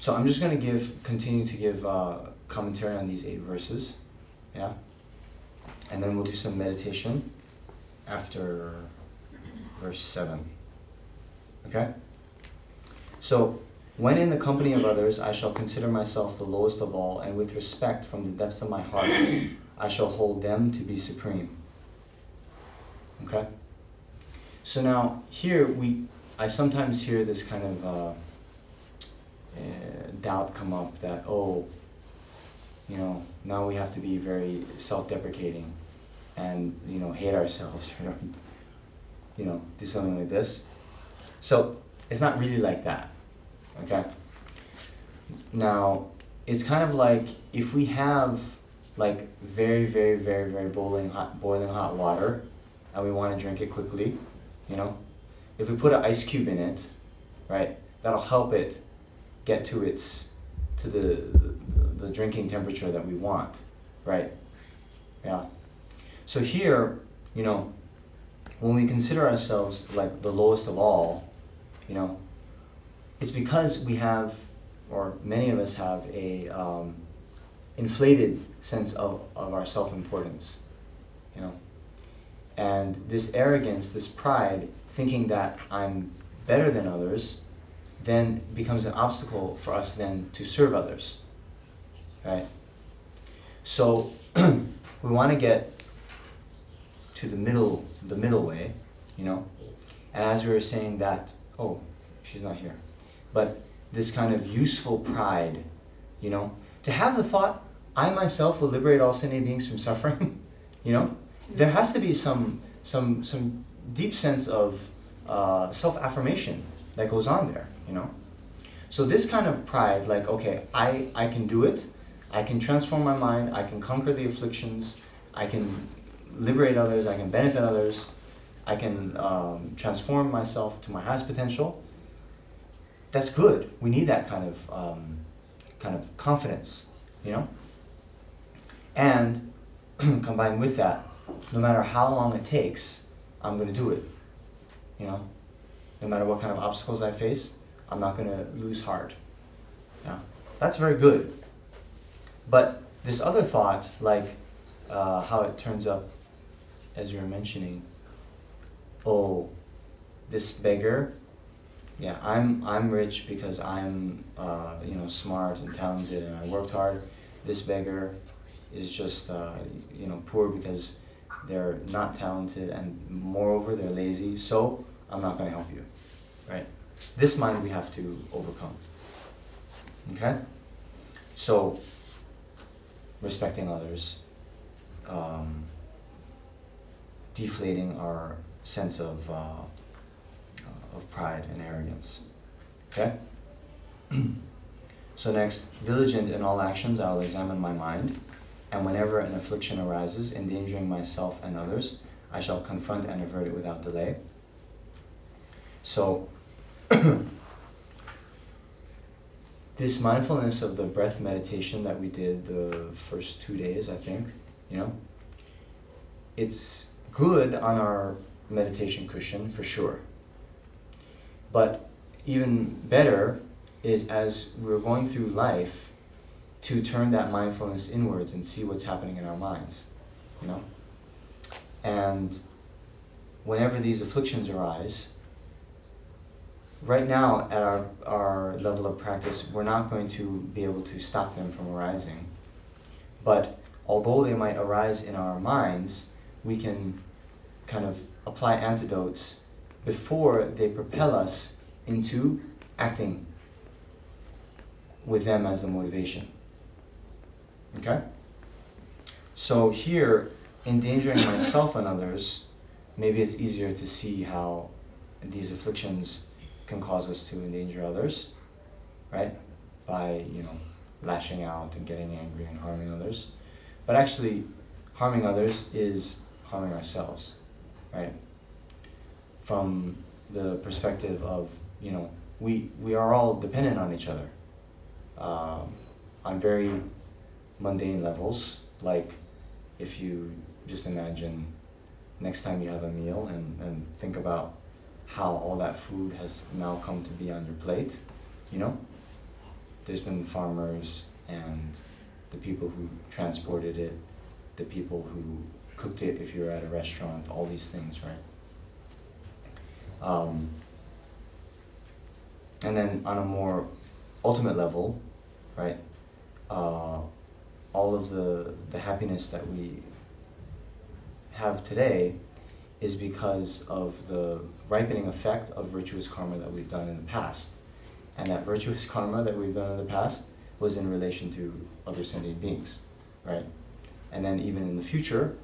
So I'm just going to continue to give commentary on these 8 verses, yeah? And then we'll do some meditation after verse 7, okay? So, when in the company of others, I shall consider myself the lowest of all, and with respect from the depths of my heart, I shall hold them to be supreme. Okay? So now, here I sometimes hear this kind of doubt come up that, now we have to be very self-deprecating and, hate ourselves, do something like this. So, it's not really like that. Okay. Now, it's kind of like if we have like very, very, very, very boiling hot water, and we want to drink it quickly, if we put an ice cube in it, right, that'll help it get to the drinking temperature that we want, right? Yeah. So here, when we consider ourselves like the lowest of all, it's because we have, or many of us have, a inflated sense of our self-importance, and this arrogance, this pride, thinking that I'm better than others, then becomes an obstacle for us then to serve others, right? So we want to get to the middle way, and as we were saying that, she's not here. But this kind of useful pride, to have the thought, I myself will liberate all sentient beings from suffering, there has to be some deep sense of self-affirmation that goes on there, So this kind of pride, like, okay, I can do it, I can transform my mind, I can conquer the afflictions, I can liberate others, I can benefit others, I can transform myself to my highest potential. That's good. We need that kind of confidence, And combined with that, no matter how long it takes, I'm going to do it, No matter what kind of obstacles I face, I'm not going to lose heart. Yeah, that's very good. But this other thought, like how it turns up, as you were mentioning, this beggar. Yeah, I'm rich because I'm smart and talented and I worked hard. This beggar is just poor because they're not talented and moreover they're lazy. So I'm not going to help you, right? This mind we have to overcome. Okay. So respecting others, deflating our sense of pride and arrogance. Okay? So next, vigilant in all actions, I will examine my mind, and whenever an affliction arises, endangering myself and others, I shall confront and avert it without delay. So, this mindfulness of the breath meditation that we did the first 2 days, I think, it's good on our meditation cushion for sure. But even better is as we're going through life to turn that mindfulness inwards and see what's happening in our minds, And whenever these afflictions arise, right now at our level of practice, we're not going to be able to stop them from arising. But although they might arise in our minds, we can kind of apply antidotes before they propel us into acting with them as the motivation. Okay? So here, endangering myself and others, maybe it's easier to see how these afflictions can cause us to endanger others, right? By, lashing out and getting angry and harming others. But actually, harming others is harming ourselves, right? From the perspective of, we are all dependent on each other on very mundane levels, like if you just imagine next time you have a meal and think about how all that food has now come to be on your plate, there's been farmers and the people who transported it, the people who cooked it if you're at a restaurant, all these things, right? And then on a more ultimate level, right, all of the happiness that we have today is because of the ripening effect of virtuous karma that we've done in the past. And that virtuous karma that we've done in the past was in relation to other sentient beings, right? And then even in the future,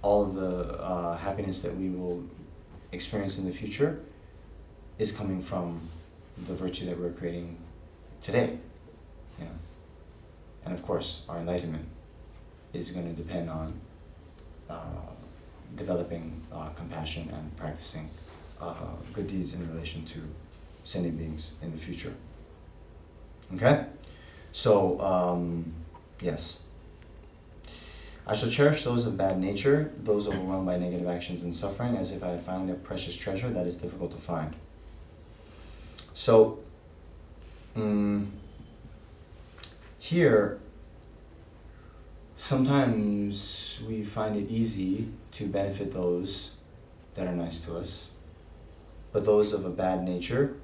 all of the happiness that we will experience in the future is coming from the virtue that we're creating today. You know? And of course, our enlightenment is going to depend on developing compassion and practicing good deeds in relation to sentient beings in the future. Okay? So, yes. I shall cherish those of bad nature, those overwhelmed by negative actions and suffering, as if I had found a precious treasure that is difficult to find. So, here, sometimes we find it easy to benefit those that are nice to us, but those of a bad nature,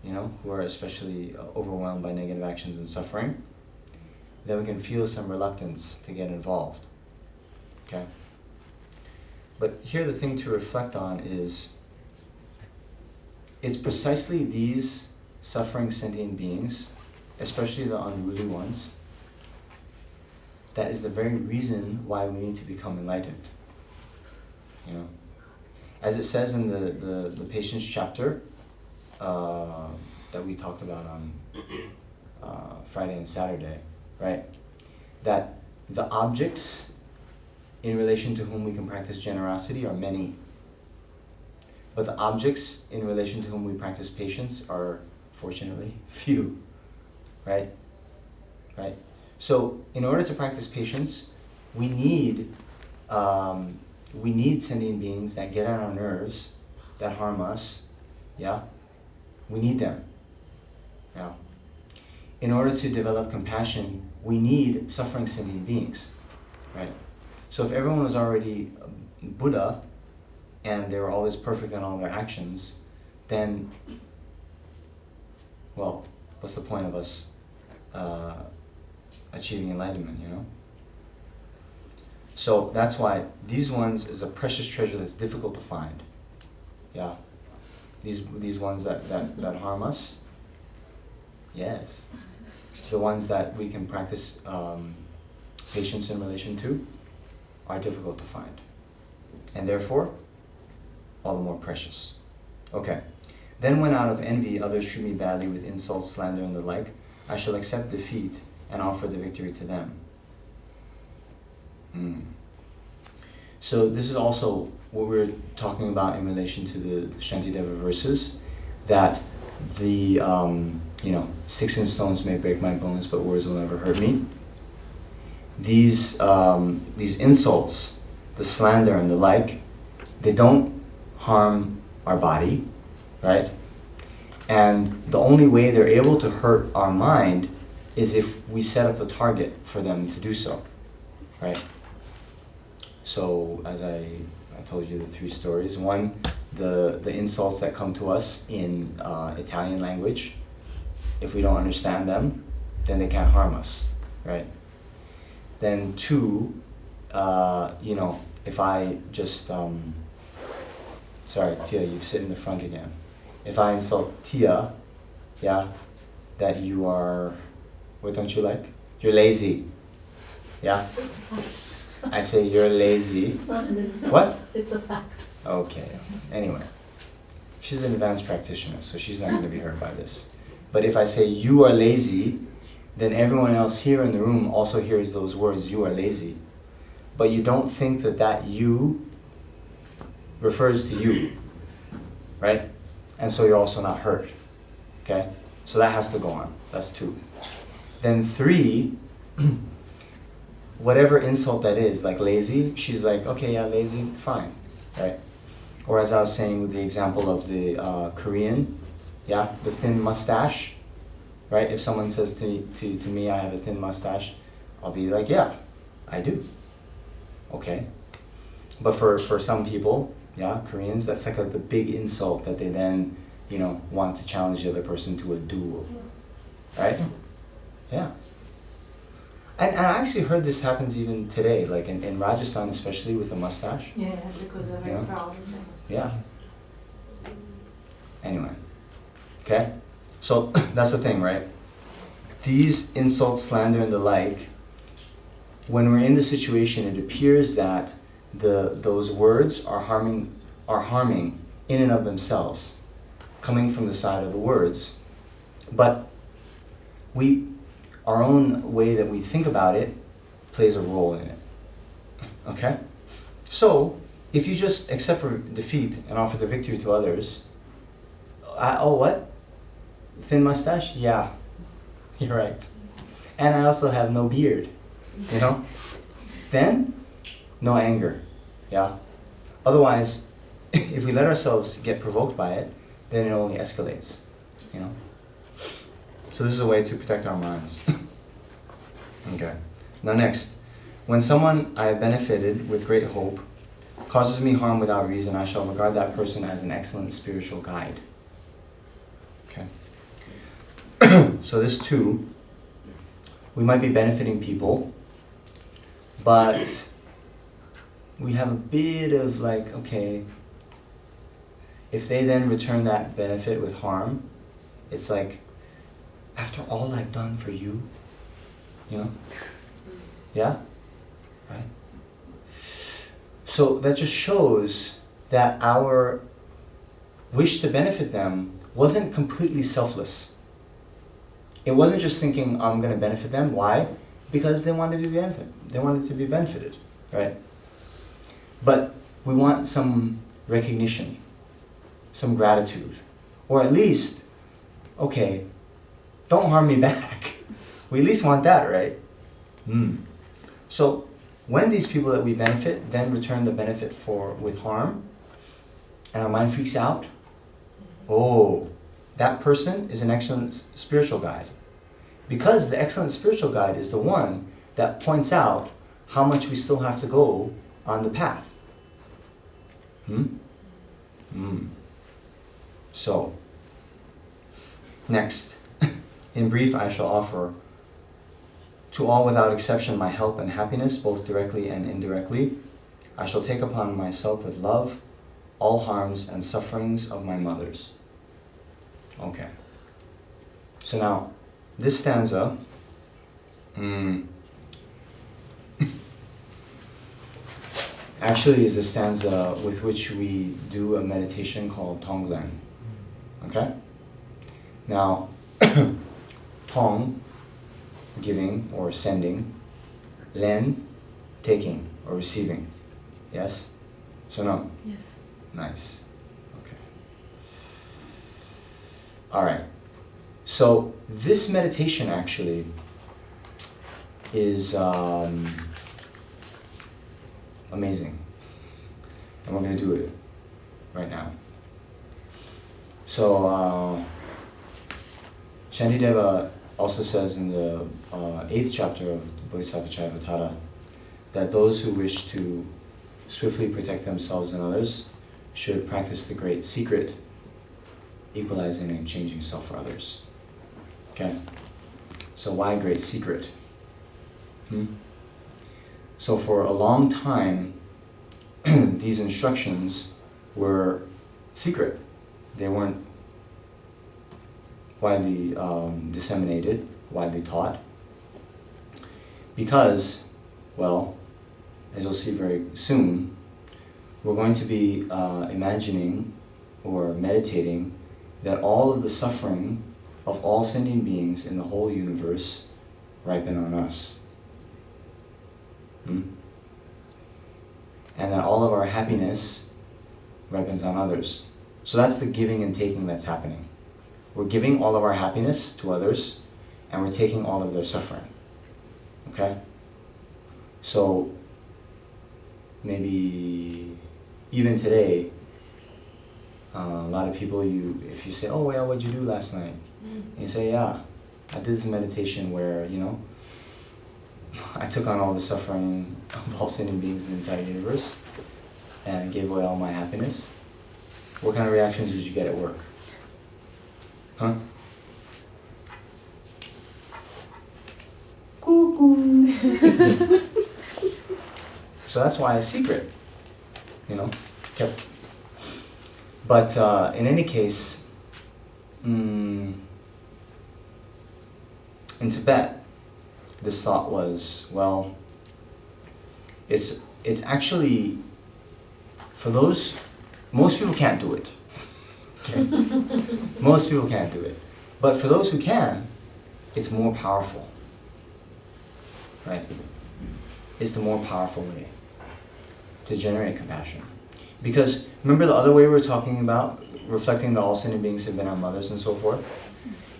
you know, who are especially overwhelmed by negative actions and suffering, then we can feel some reluctance to get involved. Okay? But here the thing to reflect on is, it's precisely these suffering sentient beings, especially the unruly ones, that is the very reason why we need to become enlightened. You know? As it says in the patience chapter that we talked about on Friday and Saturday, right? That the objects in relation to whom we can practice generosity are many. But the objects in relation to whom we practice patience are, fortunately, few. Right? Right? So, in order to practice patience, we need sentient beings that get on our nerves, that harm us. Yeah? We need them. Yeah? In order to develop compassion, we need suffering sentient beings. Right? So if everyone was already Buddha, and they were always perfect in all their actions, then, well, what's the point of us achieving enlightenment, you know? So that's why these ones is a precious treasure that's difficult to find. Yeah. These ones that harm us, yes. The ones that we can practice patience in relation to are difficult to find. And therefore, all the more precious. Okay. Then when out of envy others treat me badly with insults, slander, and the like, I shall accept defeat and offer the victory to them. So this is also what we're talking about in relation to the Shantideva verses, that the, sticks and stones may break my bones, but words will never hurt me. These insults, the slander and the like, they don't harm our body, right? And the only way they're able to hurt our mind is if we set up the target for them to do so, right? So, as I told you the three stories. One, the insults that come to us in Italian language, if we don't understand them, then they can't harm us, right? Then two, if I just, sorry, Tia, you sit in the front again. If I insult Tia, yeah, that you are, what don't you like? You're lazy, yeah? I say you're lazy. It's not an insult. What? It's a fact. Okay, anyway. She's an advanced practitioner, so she's not going to be hurt by this. But if I say you are lazy, then everyone else here in the room also hears those words, you are lazy. But you don't think that you refers to you, right? And so you're also not hurt, okay? So that has to go on, that's two. Then three, whatever insult that is, like lazy, she's like, okay, yeah, lazy, fine, right? Or as I was saying with the example of the Korean, yeah, the thin mustache, right? If someone says to me, I have a thin mustache, I'll be like, yeah, I do. Okay. But for some people, yeah, Koreans, that's like the big insult that they then, want to challenge the other person to a duel. Right? Yeah. And I actually heard this happens even today, like in Rajasthan especially, with a mustache. Yeah, because they're very proud of their mustache. Yeah. Anyway. Okay? So that's the thing, right? These insults, slander, and the like, when we're in the situation, it appears that those words are harming in and of themselves, coming from the side of the words. But our own way that we think about it plays a role in it. Okay? So, if you just accept defeat and offer the victory to others, what? Thin mustache? Yeah, you're right. And I also have no beard, Then, no anger, yeah? Otherwise, if we let ourselves get provoked by it, then it only escalates, So this is a way to protect our minds. Okay. Now next, when someone I have benefited with great hope causes me harm without reason, I shall regard that person as an excellent spiritual guide. Okay. So this too, we might be benefiting people, but we have a bit of like, okay, if they then return that benefit with harm, it's like, after all I've done for you, Yeah? Right? So that just shows that our wish to benefit them wasn't completely selfless. It wasn't just thinking, I'm going to benefit them. Why? Because they wanted to be benefited, right? But we want some recognition, some gratitude, or at least, okay, don't harm me back. We at least want that, right? So when these people that we benefit then return the benefit with harm, and our mind freaks out, that person is an excellent spiritual guide. Because the excellent spiritual guide is the one that points out how much we still have to go on the path. So, next, in brief, I shall offer to all without exception my help and happiness, both directly and indirectly. I shall take upon myself with love all harms and sufferings of my mothers. Okay. So now, this stanza actually is a stanza with which we do a meditation called Tonglen. Okay? Now, Tong, giving or sending, Len, taking or receiving. Yes? So no? Yes. Nice. Okay. Alright. So this meditation actually is amazing. And we're going to do it right now. So Shantideva also says in the 8th chapter of the Bodhisattva Charyavatara that those who wish to swiftly protect themselves and others should practice the great secret, equalizing and changing self for others. Okay? So why great secret? So for a long time, these instructions were secret. They weren't widely disseminated, widely taught. Because, well, as you'll see very soon, we're going to be imagining or meditating that all of the suffering of all sentient beings in the whole universe ripen on us. And that all of our happiness ripens on others. So that's the giving and taking that's happening. We're giving all of our happiness to others, and we're taking all of their suffering. Okay? So, maybe even today, a lot of people, if you say, oh yeah, what'd you do last night? And you say, yeah, I did this meditation where, you know, I took on all the suffering of all sentient beings in the entire universe and gave away all my happiness. What kind of reactions did you get at work? Huh? Cuckoo. So that's why it's secret, you know, kept. But in any case, in Tibet, this thought was, well, it's actually, for those, most people can't do it. Okay? Most people can't do it. But for those who can, it's more powerful. Right? It's the more powerful way to generate compassion. Because remember the other way we were talking about, reflecting that all sentient beings have been our mothers and so forth?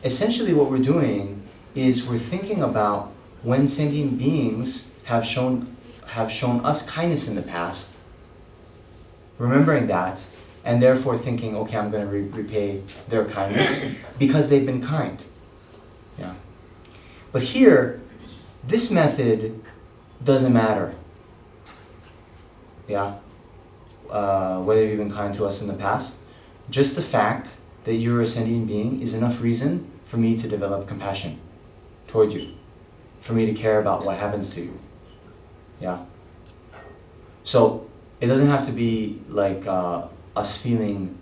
Essentially what we're doing is we're thinking about when sentient beings have shown us kindness in the past, remembering that, and therefore thinking, okay, I'm going to repay their kindness because they've been kind. Yeah. But here, this method doesn't matter. Yeah. Whether you've been kind to us in the past, just the fact that you're a sentient being is enough reason for me to develop compassion toward you, for me to care about what happens to you. Yeah. So it doesn't have to be like us feeling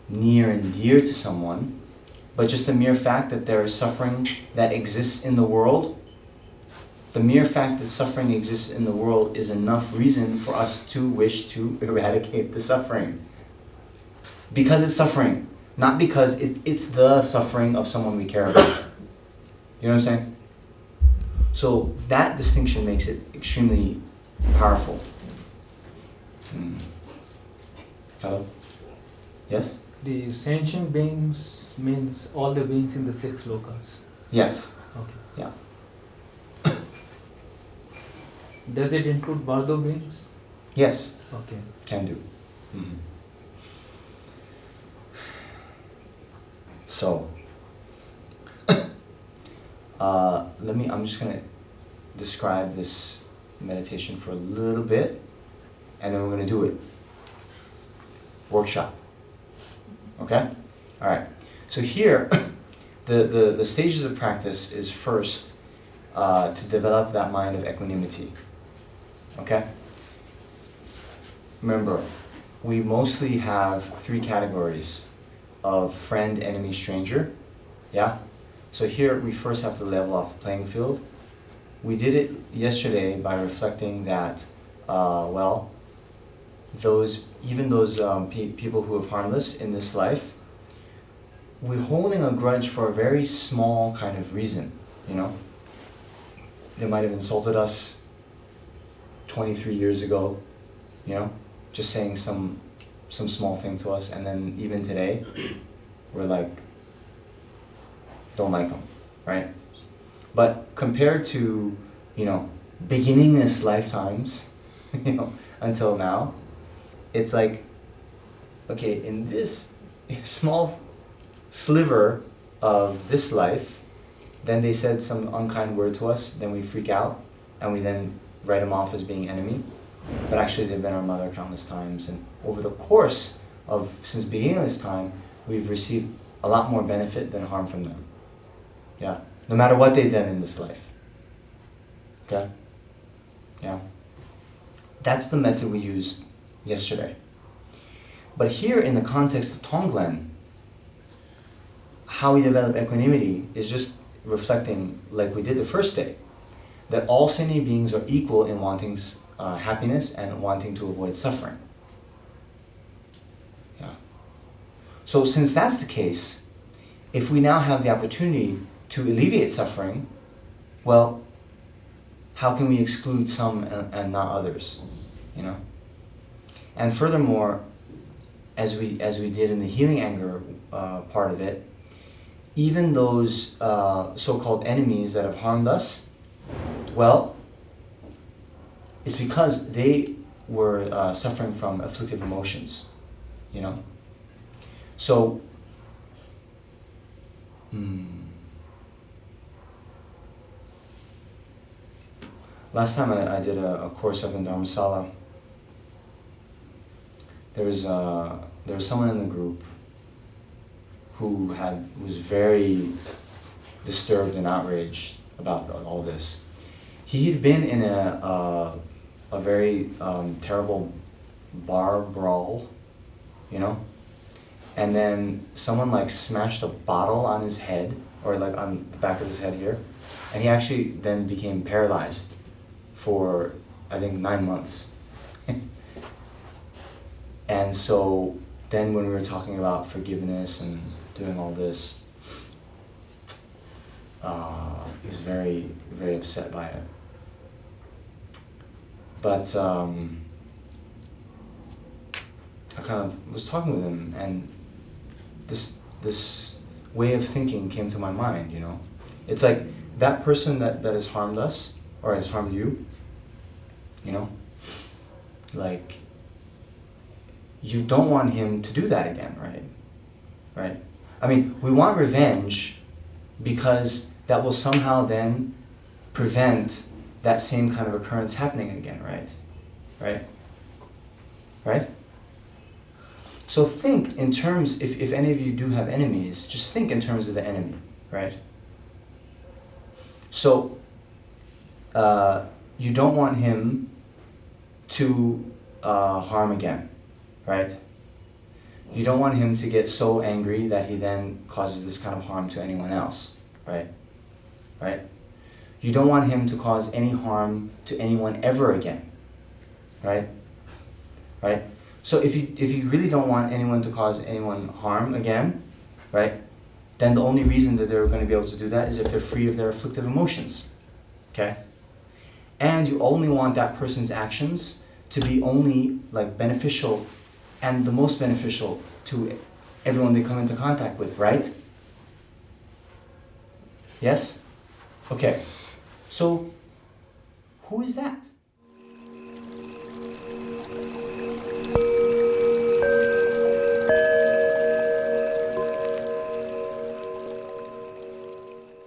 near and dear to someone, but just the mere fact that there is suffering that exists in the world. The mere fact that suffering exists in the world is enough reason for us to wish to eradicate the suffering. Because it's suffering, not because it's the suffering of someone we care about. You know what I'm saying? So that distinction makes it extremely powerful. Hello? Yes? The sentient beings means all the beings in the 6 lokas. Yes. Okay. Yeah. Does it include Bardo beings? Yes. Okay. Can do. So, I'm just going to describe this meditation for a little bit, and then we're going to do it. Workshop. Okay? Alright. So here, the stages of practice is first to develop that mind of equanimity. Okay? Remember, we mostly have 3 categories of friend, enemy, stranger. Yeah? So here we first have to level off the playing field. We did it yesterday by reflecting that, well, those people who have harmed us in this life, we're holding a grudge for a very small kind of reason, you know? They might have insulted us 23 years ago, you know, just saying some small thing to us, and then even today, we're like, don't like them, right? But compared to, you know, beginningless lifetimes, you know, until now, it's like, okay, in this small sliver of this life, then they said some unkind word to us, then we freak out, and we then write them off as being enemy. But actually they've been our mother countless times, and over the course of, since beginningless time, we've received a lot more benefit than harm from them. Yeah, no matter what they've done in this life. Okay? Yeah. That's the method we used yesterday. But here in the context of Tonglen, how we develop equanimity is just reflecting, like we did the first day, that all sentient beings are equal in wanting happiness and wanting to avoid suffering. Yeah. So since that's the case, if we now have the opportunity to alleviate suffering, well, how can we exclude some and not others? You know? And furthermore, as we did in the healing anger part of it, even those so-called enemies that have harmed us, well, it's because they were suffering from afflictive emotions, you know? So, last time I did a course up in Dharmasala, there was someone in the group who was very disturbed and outraged about all this. He had been in a very terrible bar brawl, you know, and then someone like smashed a bottle on his head, or like on the back of his head here, and he actually then became paralyzed for, I think, 9 months. And so then when we were talking about forgiveness and doing all this, he was very, very upset by it. But I kind of was talking with him, and this way of thinking came to my mind, you know. It's like that person that has harmed us, or has harmed you, you know, like, you don't want him to do that again, right? Right? I mean, we want revenge because that will somehow then prevent that same kind of occurrence happening again, right? Right? Right? So think in terms, if any of you do have enemies, just think in terms of the enemy, right? So, you don't want him to harm again, right? You don't want him to get so angry that he then causes this kind of harm to anyone else, right? Right? You don't want him to cause any harm to anyone ever again, right? Right? So if you really don't want anyone to cause anyone harm again, right, then the only reason that they're going to be able to do that is if they're free of their afflictive emotions, okay? And you only want that person's actions to be only like beneficial and the most beneficial to everyone they come into contact with, right? Yes? Okay. So, who is that?